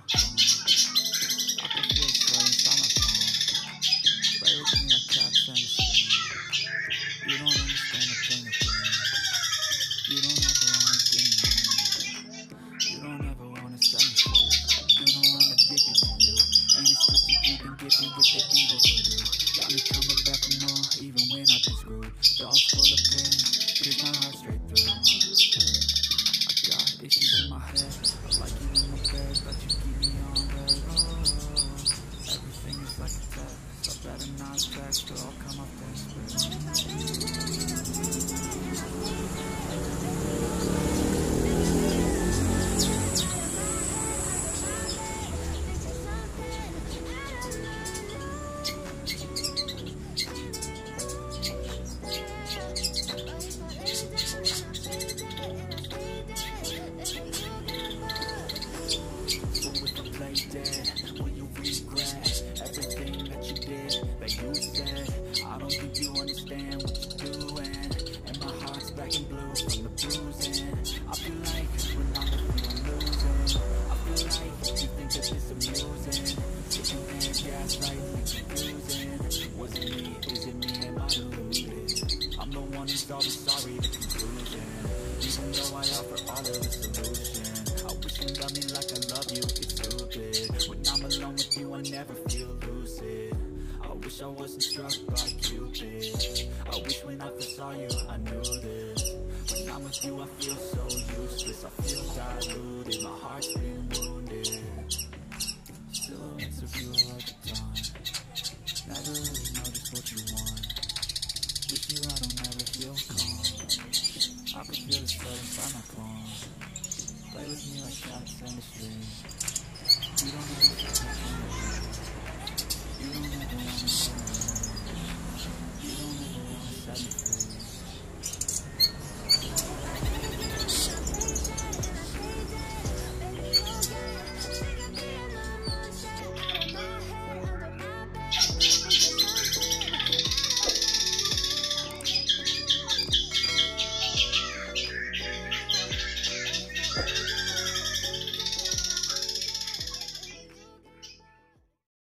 feel calm. I can feel the sweat inside my palm. Play with me like cats and the stream. You don't understand the pain of pain. You don't ever wanna give me in. You don't ever wanna set me free. You know I'm addicted to you. And it's twisted deep and gifted with the evil to do. Got me coming back for more, even when I've been screwed. Dolls full of pain, pierce my heart straight through. I got issues in my head. I like you in my bed, but you keep me on red. Oh, everything is like a test. I better not text or I'll come up desperate. I wasn't struck by Cupid. I wish when I first saw you I knew this. When I'm with you I feel so useless. I feel diluted, my heart's been wounded. Silhouettes of you all the time. Never really know just what you want. With you I don't ever feel calm. I can feel the sweat inside my palm. Play with me like cats and the stream. You don't know what you're